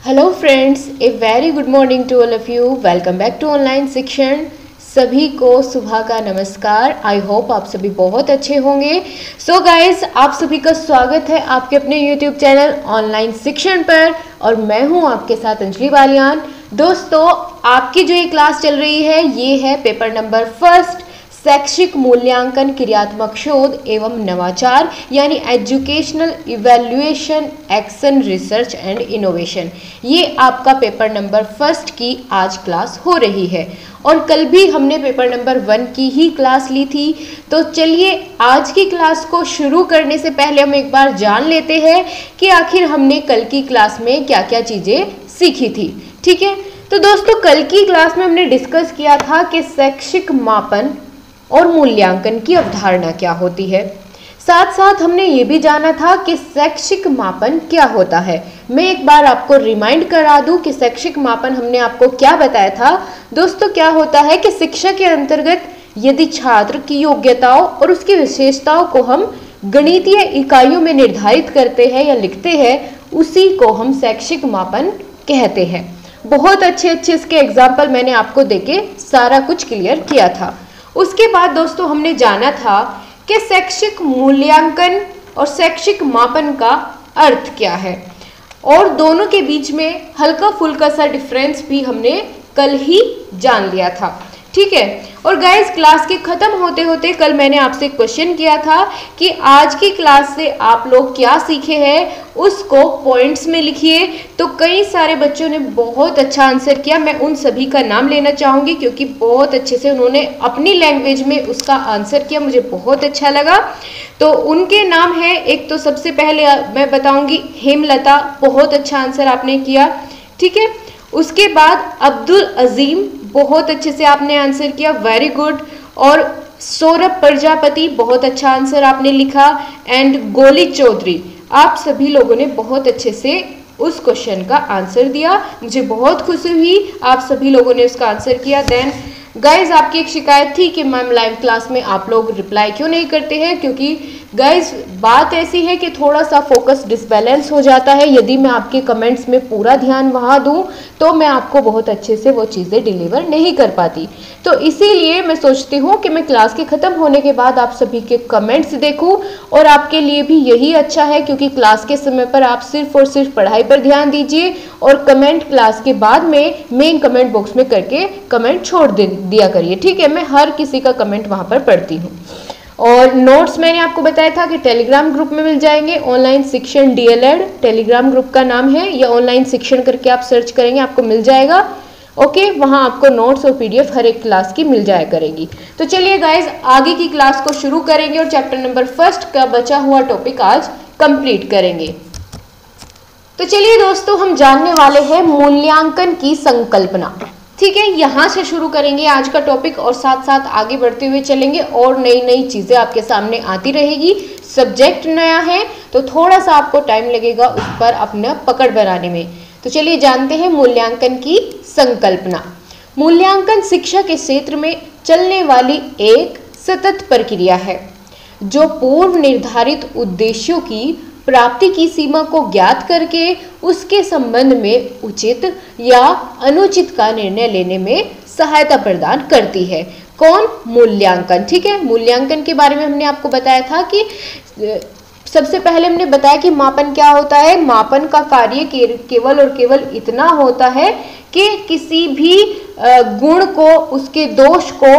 Hello friends, a very good morning to all of you. Welcome back to online शिक्षण। सभी को सुबह का नमस्कार। आई होप आप सभी बहुत अच्छे होंगे। सो गाइस, आप सभी का स्वागत है आपके अपने यूट्यूब चैनल ऑनलाइन शिक्षण पर, और मैं हूं आपके साथ अंजलि बालियान। दोस्तों, आपकी जो ये क्लास चल रही है ये है पेपर नंबर फर्स्ट, शैक्षिक मूल्यांकन, क्रियात्मक शोध एवं नवाचार, यानी educational evaluation, action, research and innovation. ये आपका पेपर नंबर फर्स्ट की आज क्लास हो रही है, और कल भी हमने पेपर नंबर 1 की ही क्लास ली थी। तो चलिए, आज की क्लास को शुरू करने से पहले हम एक बार जान लेते हैं कि आखिर हमने कल की क्लास में क्या क्या चीज़ें सीखी थी। ठीक है, तो दोस्तों, कल की क्लास में हमने डिस्कस किया था कि शैक्षिक मापन और मूल्यांकन की अवधारणा क्या होती है। साथ साथ हमने ये भी जाना था कि शैक्षिक मापन क्या होता है। मैं एक बार आपको रिमाइंड करा दूं कि शैक्षिक मापन हमने आपको क्या बताया था। दोस्तों, क्या होता है कि शिक्षा के अंतर्गत यदि छात्र की योग्यताओं और उसकी विशेषताओं को हम गणितीय इकाइयों में निर्धारित करते हैं या लिखते हैं, उसी को हम शैक्षिक मापन कहते हैं। बहुत अच्छे अच्छे इसके एग्जाम्पल मैंने आपको देके सारा कुछ क्लियर किया था। उसके बाद दोस्तों, हमने जाना था कि शैक्षिक मूल्यांकन और शैक्षिक मापन का अर्थ क्या है, और दोनों के बीच में हल्का फुल्का सा डिफरेंस भी हमने कल ही जान लिया था। ठीक है, और गाइस, क्लास के खत्म होते होते कल मैंने आपसे क्वेश्चन किया था कि आज की क्लास से आप लोग क्या सीखे हैं उसको पॉइंट्स में लिखिए। तो कई सारे बच्चों ने बहुत अच्छा आंसर किया। मैं उन सभी का नाम लेना चाहूँगी क्योंकि बहुत अच्छे से उन्होंने अपनी लैंग्वेज में उसका आंसर किया, मुझे बहुत अच्छा लगा। तो उनके नाम है, एक तो सबसे पहले मैं बताऊँगी हेमलता, बहुत अच्छा आंसर आपने किया। ठीक है, उसके बाद अब्दुल अजीम, बहुत अच्छे से आपने आंसर किया, वेरी गुड। और सौरभ प्रजापति, बहुत अच्छा आंसर आपने लिखा। एंड गोली चौधरी, आप सभी लोगों ने बहुत अच्छे से उस क्वेश्चन का आंसर दिया। मुझे बहुत खुशी हुई, आप सभी लोगों ने उसका आंसर किया। देन गाइज, आपकी एक शिकायत थी कि मैम लाइव क्लास में आप लोग रिप्लाई क्यों नहीं करते हैं, क्योंकि गाइज बात ऐसी है कि थोड़ा सा फोकस डिसबैलेंस हो जाता है। यदि मैं आपके कमेंट्स में पूरा ध्यान वहाँ दूँ तो मैं आपको बहुत अच्छे से वो चीज़ें डिलीवर नहीं कर पाती। तो इसीलिए मैं सोचती हूँ कि मैं क्लास के ख़त्म होने के बाद आप सभी के कमेंट्स देखूँ, और आपके लिए भी यही अच्छा है, क्योंकि क्लास के समय पर आप सिर्फ और सिर्फ पढ़ाई पर ध्यान दीजिए, और कमेंट क्लास के बाद में मेन कमेंट बॉक्स में करके कमेंट छोड़ दिया करिए। ठीक है, मैं हर किसी का कमेंट वहाँ पर पढ़ती हूँ। और नोट्स मैंने आपको बताया था कि टेलीग्राम ग्रुप में मिल जाएंगे, ऑनलाइन शिक्षण DLED टेलीग्राम ग्रुप का नाम है, या ऑनलाइन शिक्षण करके आप सर्च करेंगे आपको मिल जाएगा। ओके, वहाँ आपको नोट्स और PDF हर एक क्लास की मिल जाया करेगी। तो चलिए गाइज, आगे की क्लास को शुरू करेंगे और चैप्टर नंबर फर्स्ट का बचा हुआ टॉपिक आज कंप्लीट करेंगे। तो चलिए दोस्तों, हम जानने वाले हैं मूल्यांकन की संकल्पना। ठीक है, यहाँ से शुरू करेंगे आज का टॉपिक, और साथ साथ आगे बढ़ते हुए चलेंगे और नई नई चीज़ें आपके सामने आती रहेगी। सब्जेक्ट नया है तो थोड़ा सा आपको टाइम लगेगा उस पर अपना पकड़ बनाने में। तो चलिए जानते हैं मूल्यांकन की संकल्पना। मूल्यांकन शिक्षा के क्षेत्र में चलने वाली एक सतत प्रक्रिया है जो पूर्व निर्धारित उद्देश्यों की प्राप्ति की सीमा को ज्ञात करके उसके संबंध में उचित या अनुचित का निर्णय लेने में सहायता प्रदान करती है। कौन? मूल्यांकन। ठीक है, मूल्यांकन के बारे में हमने आपको बताया था कि सबसे पहले हमने बताया कि मापन क्या होता है। मापन का कार्य केवल और केवल इतना होता है कि किसी भी गुण को, उसके दोष को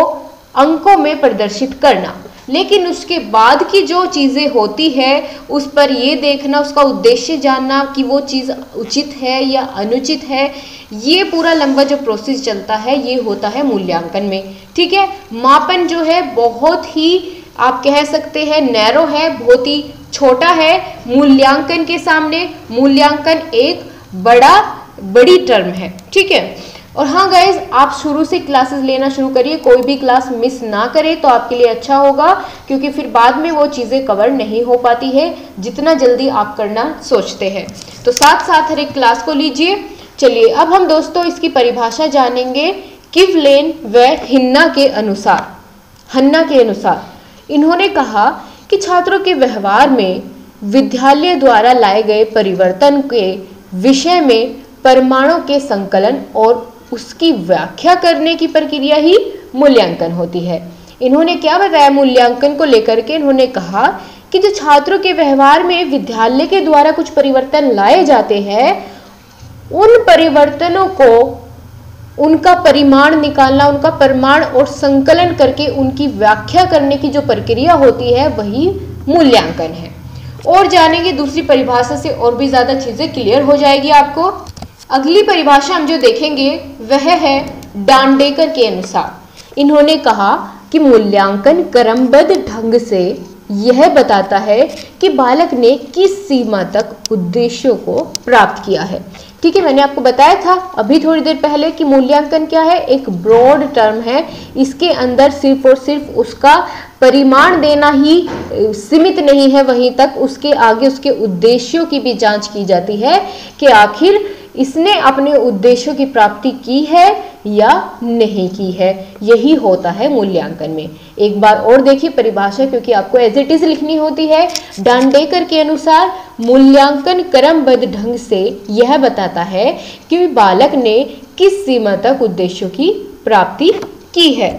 अंकों में प्रदर्शित करना, लेकिन उसके बाद की जो चीज़ें होती है उस पर ये देखना, उसका उद्देश्य जानना कि वो चीज़ उचित है या अनुचित है, ये पूरा लंबा जो प्रोसेस चलता है ये होता है मूल्यांकन में। ठीक है, मापन जो है बहुत ही, आप कह सकते हैं, नैरो है, बहुत ही छोटा है मूल्यांकन के सामने। मूल्यांकन एक बड़ी टर्म है। ठीक है, और हाँ गाइज, आप शुरू से क्लासेस लेना शुरू करिए, कोई भी क्लास मिस ना करें तो आपके लिए अच्छा होगा, क्योंकि फिर बाद में वो चीज़ें कवर नहीं हो पाती है जितना जल्दी आप करना सोचते हैं। तो साथ साथ हर एक क्लास को लीजिए। चलिए, अब हम दोस्तों इसकी परिभाषा जानेंगे किवलेन व हन्ना के अनुसार। इन्होंने कहा कि छात्रों के व्यवहार में विद्यालय द्वारा लाए गए परिवर्तन के विषय में परिमाणों के संकलन और उसकी व्याख्या करने की प्रक्रिया ही मूल्यांकन होती है। इन्होंने क्या बताया मूल्यांकन को लेकर के? इन्होंने कहा कि जो छात्रों के व्यवहार में विद्यालय के द्वारा कुछ परिवर्तन लाए जाते हैं, उन परिवर्तनों को उनका परिमाण निकालना, उनका परिमाण और संकलन करके उनकी व्याख्या करने की जो प्रक्रिया होती है वही मूल्यांकन है। और जानेंगे दूसरी परिभाषा से और भी ज्यादा चीजें क्लियर हो जाएगी आपको। अगली परिभाषा हम जो देखेंगे वह है डांडेकर के अनुसार। इन्होंने कहा कि मूल्यांकन क्रमबद्ध ढंग से यह बताता है कि बालक ने किस सीमा तक उद्देश्यों को प्राप्त किया है। ठीक है, मैंने आपको बताया था अभी थोड़ी देर पहले कि मूल्यांकन क्या है, एक ब्रॉड टर्म है। इसके अंदर सिर्फ और सिर्फ उसका परिमाण देना ही सीमित नहीं है, वहीं तक उसके आगे उसके उद्देश्यों की भी जांच की जाती है कि आखिर इसने अपने उद्देश्यों की प्राप्ति की है या नहीं की है। यही होता है मूल्यांकन में। एक बार और देखिए परिभाषा, क्योंकि आपको एज इट इज लिखनी होती है। डांडेकर के अनुसार मूल्यांकन क्रमबद्ध ढंग से यह बताता है कि बालक ने किस सीमा तक उद्देश्यों की प्राप्ति की है।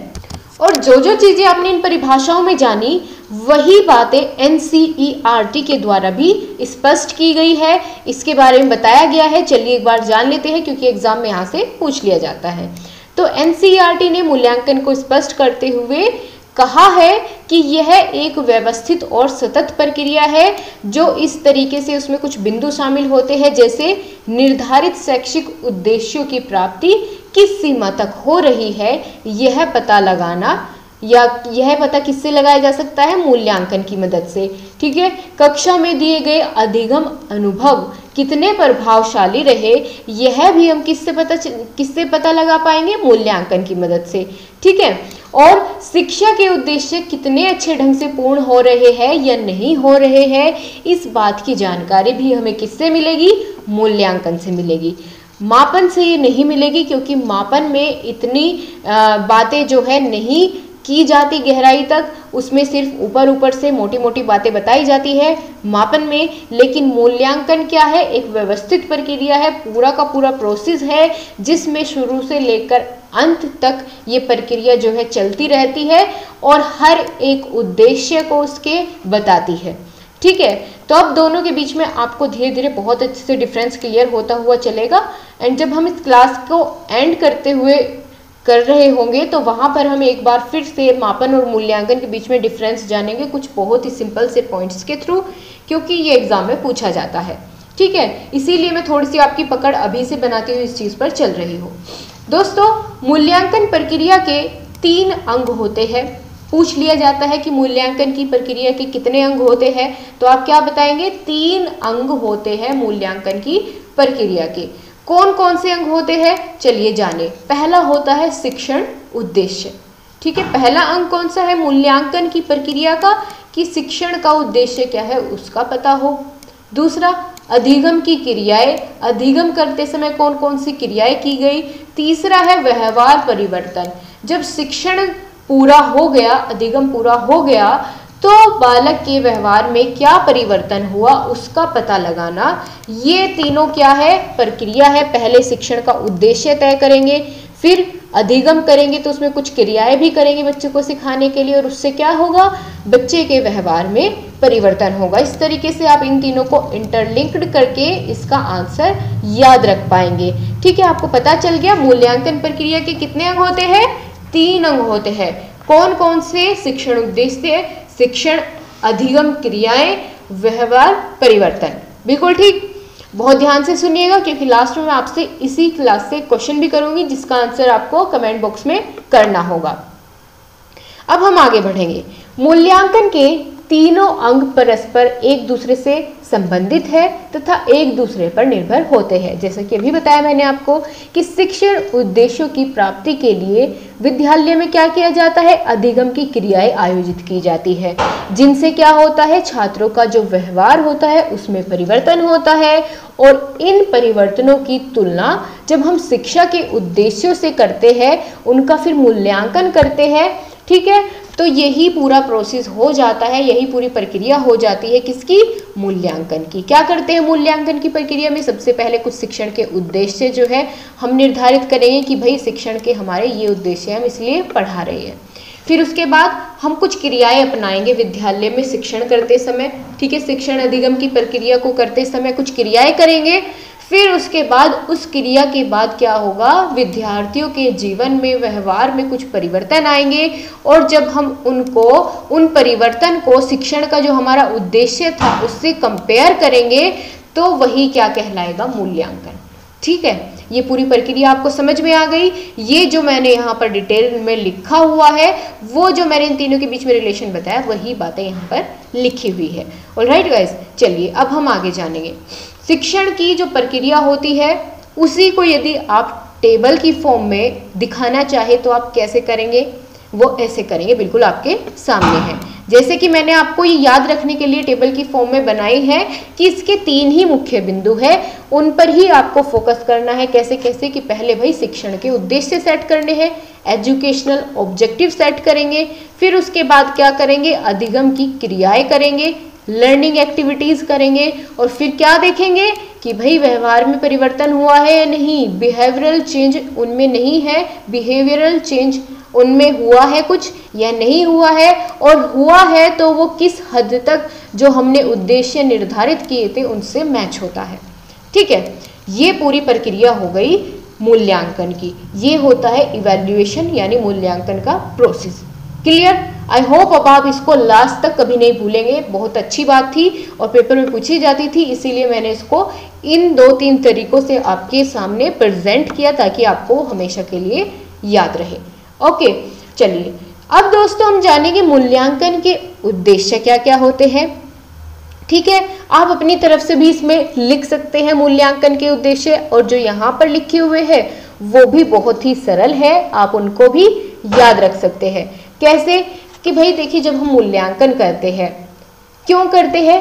और जो जो चीजें आपने इन परिभाषाओं में जानी वही बातें NCERT के द्वारा भी स्पष्ट की गई है, इसके बारे में बताया गया है। चलिए एक बार जान लेते हैं, क्योंकि एग्जाम में यहाँ से पूछ लिया जाता है। तो NCERT ने मूल्यांकन को स्पष्ट करते हुए कहा है कि यह एक व्यवस्थित और सतत प्रक्रिया है, जो इस तरीके से उसमें कुछ बिंदु शामिल होते हैं, जैसे निर्धारित शैक्षिक उद्देश्यों की प्राप्ति किस सीमा तक हो रही है यह पता लगाना, या यह पता किससे लगाया जा सकता है? मूल्यांकन की मदद से। ठीक है, कक्षा में दिए गए अधिगम अनुभव कितने प्रभावशाली रहे यह भी हम किससे पता लगा पाएंगे? मूल्यांकन की मदद से। ठीक है, और शिक्षा के उद्देश्य कितने अच्छे ढंग से पूर्ण हो रहे हैं या नहीं हो रहे हैं, इस बात की जानकारी भी हमें किससे मिलेगी? मूल्यांकन से मिलेगी। मापन से ये नहीं मिलेगी, क्योंकि मापन में इतनी बातें जो है नहीं की जाती गहराई तक, उसमें सिर्फ ऊपर ऊपर से मोटी मोटी बातें बताई जाती है मापन में। लेकिन मूल्यांकन क्या है? एक व्यवस्थित प्रक्रिया है, पूरा का पूरा प्रोसेस है, जिसमें शुरू से लेकर अंत तक ये प्रक्रिया जो है चलती रहती है और हर एक उद्देश्य को उसके बताती है। ठीक है, तो अब दोनों के बीच में आपको धीरे धीरे बहुत अच्छे से डिफरेंस क्लियर होता हुआ चलेगा। एंड जब हम इस क्लास को एंड करते हुए कर रहे होंगे तो वहां पर हम एक बार फिर से मापन और मूल्यांकन के बीच में डिफरेंस जानेंगे, कुछ बहुत ही सिंपल से पॉइंट्स के थ्रू, क्योंकि ये एग्जाम में पूछा जाता है। ठीक है, इसीलिए मैं थोड़ी सी आपकी पकड़ अभी से बनाती हुई इस चीज़ पर चल रही हूँ। दोस्तों, मूल्यांकन प्रक्रिया के 3 अंग होते हैं। पूछ लिया जाता है कि मूल्यांकन की प्रक्रिया के कितने अंग होते हैं, तो आप क्या बताएंगे? 3 अंग होते हैं मूल्यांकन की प्रक्रिया के। कौन कौन से अंग होते हैं? चलिए जाने। पहला होता है शिक्षण उद्देश्य। ठीक है, पहला अंग कौन सा है मूल्यांकन की प्रक्रिया का? कि शिक्षण का उद्देश्य क्या है उसका पता हो। दूसरा, अधिगम की क्रियाएं, अधिगम करते समय कौन कौन सी क्रियाएं की गई। तीसरा है व्यवहार परिवर्तन। जब शिक्षण पूरा हो गया, अधिगम पूरा हो गया, तो बालक के व्यवहार में क्या परिवर्तन हुआ उसका पता लगाना। ये तीनों क्या है? प्रक्रिया है। पहले शिक्षण का उद्देश्य तय करेंगे, फिर अधिगम करेंगे तो उसमें कुछ क्रियाएं भी करेंगे बच्चे को सिखाने के लिए, और उससे क्या होगा? बच्चे के व्यवहार में परिवर्तन होगा। इस तरीके से आप इन तीनों को इंटरलिंक्ड करके इसका आंसर याद रख पाएंगे। ठीक है, आपको पता चल गया मूल्यांकन प्रक्रिया के कितने अंग होते हैं? 3 अंग होते हैं। कौन कौन से? शिक्षण उद्देश्य, शिक्षण, अधिगम क्रियाएं, व्यवहार परिवर्तन। बिल्कुल ठीक, बहुत ध्यान से सुनिएगा, क्योंकि लास्ट में मैं आपसे इसी क्लास से क्वेश्चन भी करूंगी जिसका आंसर आपको कमेंट बॉक्स में करना होगा। अब हम आगे बढ़ेंगे। मूल्यांकन के तीनों अंग परस्पर एक दूसरे से संबंधित है तथा एक दूसरे पर निर्भर होते हैं। जैसा कि अभी बताया मैंने आपको कि शिक्षण उद्देश्यों की प्राप्ति के लिए विद्यालय में क्या किया जाता है? अधिगम की क्रियाएं आयोजित की जाती है, जिनसे क्या होता है? छात्रों का जो व्यवहार होता है उसमें परिवर्तन होता है। और इन परिवर्तनों की तुलना जब हम शिक्षा के उद्देश्यों से करते हैं, उनका फिर मूल्यांकन करते हैं। ठीक है, तो यही पूरा प्रोसेस हो जाता है, यही पूरी प्रक्रिया हो जाती है किसकी, मूल्यांकन की। क्या करते हैं मूल्यांकन की प्रक्रिया में, सबसे पहले कुछ शिक्षण के उद्देश्य जो है हम निर्धारित करेंगे कि भाई शिक्षण के हमारे ये उद्देश्य हैं, हम इसलिए पढ़ा रहे हैं। फिर उसके बाद हम कुछ क्रियाएं अपनाएंगे विद्यालय में शिक्षण करते समय, ठीक है, शिक्षण अधिगम की प्रक्रिया को करते समय कुछ क्रियाएं करेंगे। फिर उसके बाद उस क्रिया के बाद क्या होगा, विद्यार्थियों के जीवन में, व्यवहार में कुछ परिवर्तन आएंगे, और जब हम उन परिवर्तन को शिक्षण का जो हमारा उद्देश्य था उससे कंपेयर करेंगे तो वही क्या कहलाएगा, मूल्यांकन। ठीक है, ये पूरी प्रक्रिया आपको समझ में आ गई। ये जो मैंने यहाँ पर डिटेल में लिखा हुआ है, वो जो मैंने इन तीनों के बीच में रिलेशन बताया, वही बातें यहाँ पर लिखी हुई है। ऑलराइट गाइस, चलिए अब हम आगे जानेंगे। शिक्षण की जो प्रक्रिया होती है उसी को यदि आप टेबल की फॉर्म में दिखाना चाहे तो आप कैसे करेंगे, वो ऐसे करेंगे, बिल्कुल आपके सामने है। जैसे कि मैंने आपको ये याद रखने के लिए टेबल की फॉर्म में बनाई है कि इसके 3 ही मुख्य बिंदु है, उन पर ही आपको फोकस करना है। कैसे कैसे कि पहले भाई शिक्षण के उद्देश्य सेट करने हैं, एजुकेशनल ऑब्जेक्टिव सेट करेंगे, फिर उसके बाद क्या करेंगे, अधिगम की क्रियाएं करेंगे, लर्निंग एक्टिविटीज करेंगे, और फिर क्या देखेंगे कि भाई व्यवहार में परिवर्तन हुआ है या नहीं, बिहेवियरल चेंज उनमें नहीं है, बिहेवियरल चेंज उनमें हुआ है कुछ या नहीं हुआ है, और हुआ है तो वो किस हद तक जो हमने उद्देश्य निर्धारित किए थे उनसे मैच होता है। ठीक है, ये पूरी प्रक्रिया हो गई मूल्यांकन की। ये होता है इवैल्यूएशन यानी मूल्यांकन का प्रोसेस। क्लियर? आई होप अब आप इसको लास्ट तक कभी नहीं भूलेंगे। बहुत अच्छी बात थी और पेपर में पूछी जाती थी, इसीलिए मैंने इसको इन 2-3 तरीकों से आपके सामने प्रेजेंट किया ताकि आपको हमेशा के लिए याद रहे। ओके, चलिए अब दोस्तों हम जानेंगे मूल्यांकन के उद्देश्य क्या क्या होते हैं। ठीक है, आप अपनी तरफ से भी इसमें लिख सकते हैं मूल्यांकन के उद्देश्य, और जो यहाँ पर लिखे हुए हैं वो भी बहुत ही सरल है, आप उनको भी याद रख सकते हैं। कैसे कि भाई देखिए, जब हम मूल्यांकन करते हैं, क्यों करते हैं,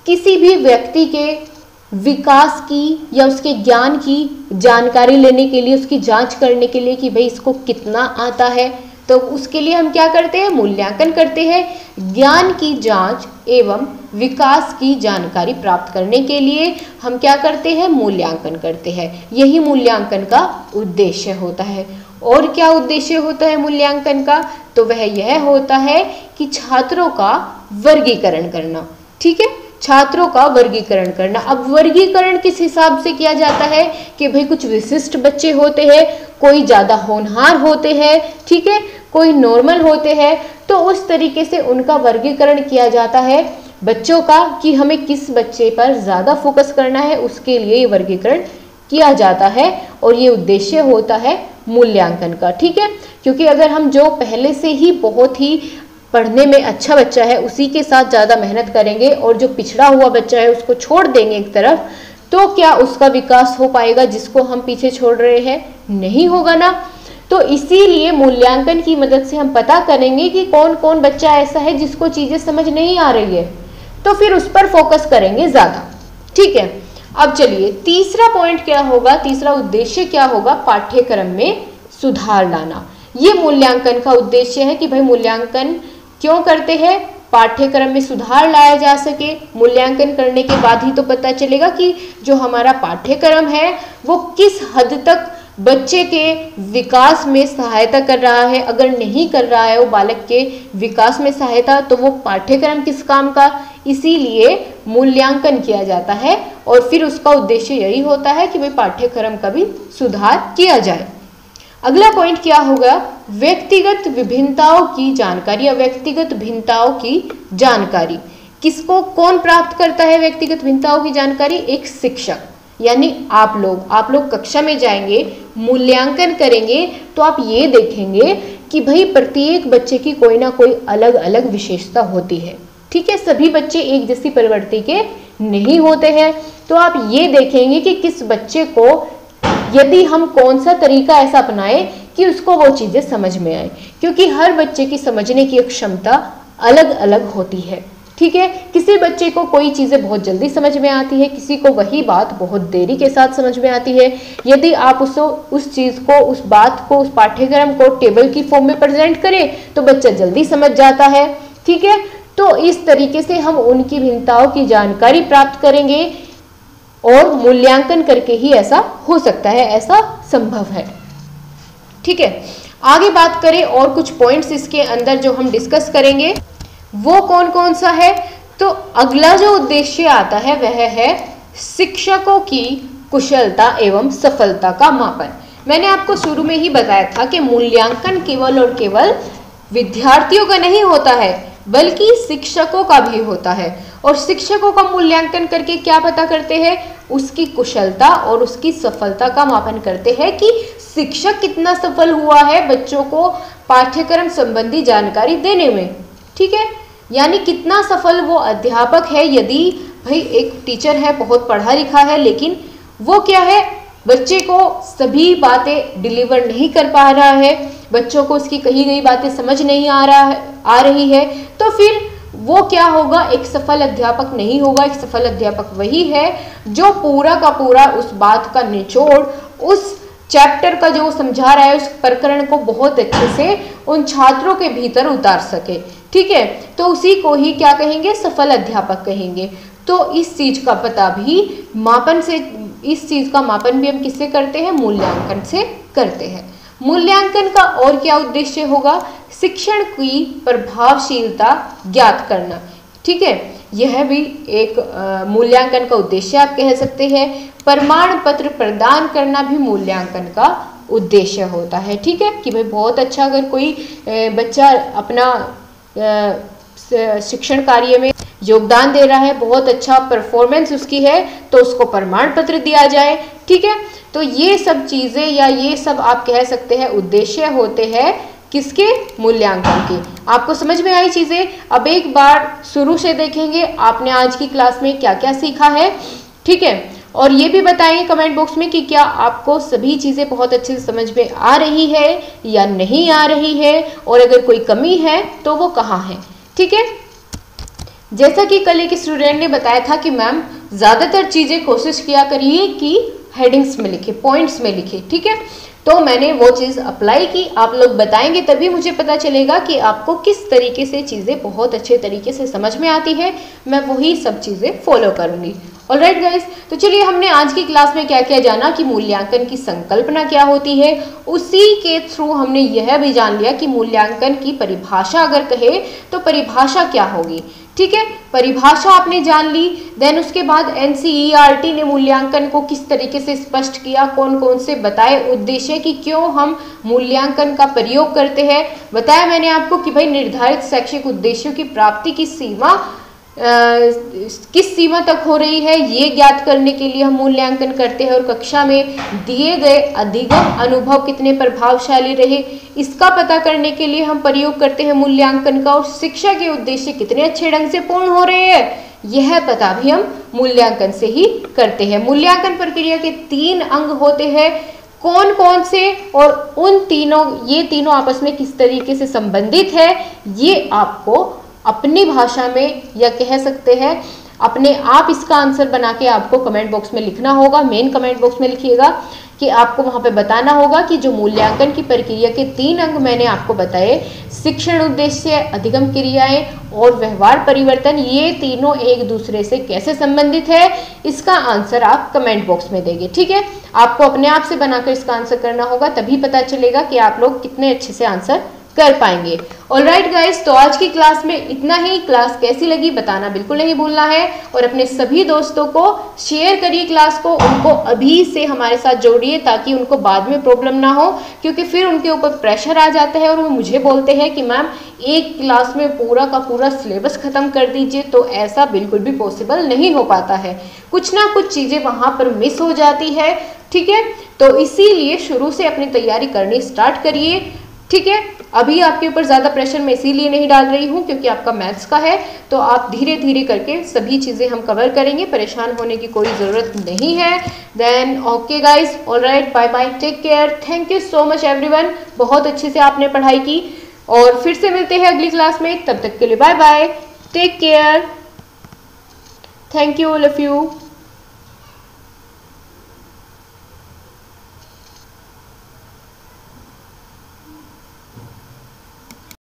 किसी भी व्यक्ति के विकास की या उसके ज्ञान की जानकारी लेने के लिए, उसकी जांच करने के लिए कि भाई इसको कितना आता है, तो उसके लिए हम क्या करते हैं, मूल्यांकन करते हैं। ज्ञान की जांच एवं विकास की जानकारी प्राप्त करने के लिए हम क्या करते हैं, मूल्यांकन करते हैं। यही मूल्यांकन का उद्देश्य होता है। और क्या उद्देश्य होता है मूल्यांकन का, तो वह यह होता है कि छात्रों का वर्गीकरण करना। ठीक है, छात्रों का वर्गीकरण करना। अब वर्गीकरण किस हिसाब से किया जाता है कि भाई कुछ विशिष्ट बच्चे होते हैं, कोई ज़्यादा होनहार होते हैं, ठीक है, कोई नॉर्मल होते हैं, तो उस तरीके से उनका वर्गीकरण किया जाता है बच्चों का कि हमें किस बच्चे पर ज़्यादा फोकस करना है, उसके लिए ये वर्गीकरण किया जाता है और ये उद्देश्य होता है मूल्यांकन का। ठीक है, क्योंकि अगर हम जो पहले से ही बहुत ही पढ़ने में अच्छा बच्चा है उसी के साथ ज़्यादा मेहनत करेंगे और जो पिछड़ा हुआ बच्चा है उसको छोड़ देंगे एक तरफ, तो क्या उसका विकास हो पाएगा जिसको हम पीछे छोड़ रहे हैं? नहीं होगा ना। तो इसीलिए मूल्यांकन की मदद से हम पता करेंगे कि कौन कौन बच्चा ऐसा है जिसको चीज़ें समझ नहीं आ रही है, तो फिर उस पर फोकस करेंगे ज़्यादा। ठीक है, अब चलिए तीसरा पॉइंट क्या होगा, तीसरा उद्देश्य क्या होगा, पाठ्यक्रम में सुधार लाना। ये मूल्यांकन का उद्देश्य है कि भाई मूल्यांकन क्यों करते हैं, पाठ्यक्रम में सुधार लाया जा सके। मूल्यांकन करने के बाद ही तो पता चलेगा कि जो हमारा पाठ्यक्रम है वो किस हद तक बच्चे के विकास में सहायता कर रहा है। अगर नहीं कर रहा है वो बालक के विकास में सहायता, तो वो पाठ्यक्रम किस काम का, इसीलिए मूल्यांकन किया जाता है। और फिर उसका उद्देश्य यही होता है कि भाई पाठ्यक्रम का भी सुधार किया जाए। अगला पॉइंट क्या होगा, व्यक्तिगत विभिन्नताओं की जानकारी या व्यक्तिगत भिन्नताओं की जानकारी। किसको कौन प्राप्त करता है व्यक्तिगत भिन्नताओं की जानकारी? एक शिक्षक, यानी आप लोग कक्षा में जाएंगे, मूल्यांकन करेंगे, तो आप ये देखेंगे कि भाई प्रत्येक बच्चे की कोई ना कोई अलग अलग विशेषता होती है। ठीक है, सभी बच्चे एक जैसी प्रवृत्ति के नहीं होते हैं, तो आप ये देखेंगे कि किस बच्चे को यदि हम कौन सा तरीका ऐसा अपनाएं कि उसको वो चीज़ें समझ में आए, क्योंकि हर बच्चे की समझने की क्षमता अलग अलग होती है। ठीक है। किसी बच्चे को कोई चीज़ें बहुत जल्दी समझ में आती है, किसी को वही बात बहुत देरी के साथ समझ में आती है। यदि आप उस चीज़ को, उस बात को, उस पाठ्यक्रम को टेबल की फॉर्म में प्रेजेंट करें तो बच्चा जल्दी समझ जाता है, ठीक है। तो इस तरीके से हम उनकी भिन्नताओं की जानकारी प्राप्त करेंगे और मूल्यांकन करके ही ऐसा हो सकता है, ऐसा संभव है, ठीक है। आगे बात करें और कुछ पॉइंट्स इसके अंदर जो हम डिस्कस करेंगे वो कौन कौन सा है। तो अगला जो उद्देश्य आता है वह है शिक्षकों की कुशलता एवं सफलता का मापन। मैंने आपको शुरू में ही बताया था कि मूल्यांकन केवल और केवल विद्यार्थियों का नहीं होता है बल्कि शिक्षकों का भी होता है। और शिक्षकों का मूल्यांकन करके क्या पता करते हैं, उसकी कुशलता और उसकी सफलता का मापन करते हैं कि शिक्षक कितना सफल हुआ है बच्चों को पाठ्यक्रम संबंधी जानकारी देने में, ठीक है। यानी कितना सफल वो अध्यापक है। यदि भाई एक टीचर है, बहुत पढ़ा लिखा है, लेकिन वो क्या है, बच्चे को सभी बातें डिलीवर नहीं कर पा रहा है, बच्चों को उसकी कही गई बातें समझ नहीं आ रही है, तो फिर वो क्या होगा, एक सफल अध्यापक नहीं होगा। एक सफल अध्यापक वही है जो पूरा का पूरा उस बात का निचोड़, उस चैप्टर का जो वो समझा रहा है, उस प्रकरण को बहुत अच्छे से उन छात्रों के भीतर उतार सके, ठीक है। तो उसी को ही क्या कहेंगे, सफल अध्यापक कहेंगे। तो इस चीज का पता भी मापन से, इस चीज का मापन भी हम किससे करते हैं, मूल्यांकन से करते हैं। मूल्यांकन का और क्या उद्देश्य होगा, शिक्षण की प्रभावशीलता ज्ञात करना, ठीक है। यह भी एक मूल्यांकन का उद्देश्य आप कह सकते हैं। प्रमाण पत्र प्रदान करना भी मूल्यांकन का उद्देश्य होता है, ठीक है। कि भाई बहुत अच्छा, अगर कोई बच्चा अपना शिक्षण कार्य में योगदान दे रहा है, बहुत अच्छा परफॉर्मेंस उसकी है, तो उसको प्रमाण पत्र दिया जाए, ठीक है। तो ये सब चीजें या ये सब आप कह सकते हैं उद्देश्य होते हैं किसके, मूल्यांकन के। आपको समझ में आई चीजें। अब एक बार शुरू से देखेंगे आपने आज की क्लास में क्या क्या सीखा है, ठीक है। और ये भी बताएंगे कमेंट बॉक्स में कि क्या आपको सभी चीजें बहुत अच्छे से समझ में आ रही है या नहीं आ रही है, और अगर कोई कमी है तो वो कहाँ है, ठीक है। जैसा कि कल एक स्टूडेंट ने बताया था कि मैम ज्यादातर चीजें कोशिश किया करिए कि हेडिंग्स में लिखे, पॉइंट्स में लिखे, ठीक है। तो मैंने वो चीज़ अप्लाई की। आप लोग बताएंगे तभी मुझे पता चलेगा कि आपको किस तरीके से चीज़ें बहुत अच्छे तरीके से समझ में आती है। मैं वही सब चीज़ें फॉलो करूँगी। ऑलराइट गाइस, तो चलिए हमने आज की क्लास में क्या क्या जाना कि मूल्यांकन की संकल्पना क्या होती है, उसी के थ्रू हमने यह भी जान लिया कि मूल्यांकन की परिभाषा अगर कहे तो परिभाषा क्या होगी, ठीक है। परिभाषा आपने जान ली। देन उसके बाद NCERT ने मूल्यांकन को किस तरीके से स्पष्ट किया, कौन कौन से बताए उद्देश्य कि क्यों हम मूल्यांकन का प्रयोग करते हैं। बताया मैंने आपको कि भाई निर्धारित शैक्षिक उद्देश्यों की प्राप्ति की सीमा किस सीमा तक हो रही है ये ज्ञात करने के लिए हम मूल्यांकन करते हैं, और कक्षा में दिए गए अधिगम अनुभव कितने प्रभावशाली रहे इसका पता करने के लिए हम प्रयोग करते हैं मूल्यांकन का, और शिक्षा के उद्देश्य कितने अच्छे ढंग से पूर्ण हो रहे हैं यह पता भी हम मूल्यांकन से ही करते हैं। मूल्यांकन प्रक्रिया के 3 अंग होते हैं, कौन कौन से, और उन तीनों, ये तीनों आपस में किस तरीके से संबंधित है ये आपको अपनी भाषा में या कह सकते हैं अपने आप इसका आंसर बना के आपको कमेंट बॉक्स में लिखना होगा। मेन कमेंट बॉक्स में लिखिएगा कि आपको वहां पे बताना होगा कि जो मूल्यांकन की प्रक्रिया के 3 अंग मैंने आपको बताए, शिक्षण उद्देश्य, अधिगम क्रियाएं और व्यवहार परिवर्तन, ये तीनों एक दूसरे से कैसे संबंधित है इसका आंसर आप कमेंट बॉक्स में देंगे, ठीक है। आपको अपने आप से बनाकर इसका आंसर करना होगा, तभी पता चलेगा कि आप लोग कितने अच्छे से आंसर कर पाएंगे। ऑलराइट गाइस, तो आज की क्लास में इतना ही। क्लास कैसी लगी बताना बिल्कुल नहीं भूलना है, और अपने सभी दोस्तों को शेयर करिए क्लास को, उनको अभी से हमारे साथ जोड़िए ताकि उनको बाद में प्रॉब्लम ना हो, क्योंकि फिर उनके ऊपर प्रेशर आ जाता है और वो मुझे बोलते हैं कि मैम एक क्लास में पूरा का पूरा सिलेबस खत्म कर दीजिए, तो ऐसा बिल्कुल भी पॉसिबल नहीं हो पाता है, कुछ ना कुछ चीज़ें वहाँ पर मिस हो जाती है, ठीक है। तो इसीलिए शुरू से अपनी तैयारी करनी स्टार्ट करिए, ठीक है। अभी आपके ऊपर ज़्यादा प्रेशर मैं इसीलिए नहीं डाल रही हूँ क्योंकि आपका मैथ्स का है, तो आप धीरे धीरे करके सभी चीज़ें हम कवर करेंगे, परेशान होने की कोई ज़रूरत नहीं है। Then okay guys, alright, bye bye, take care, thank you so much everyone. बहुत अच्छे से आपने पढ़ाई की, और फिर से मिलते हैं अगली क्लास में, तब तक के लिए bye bye. Take care, thank you all of you.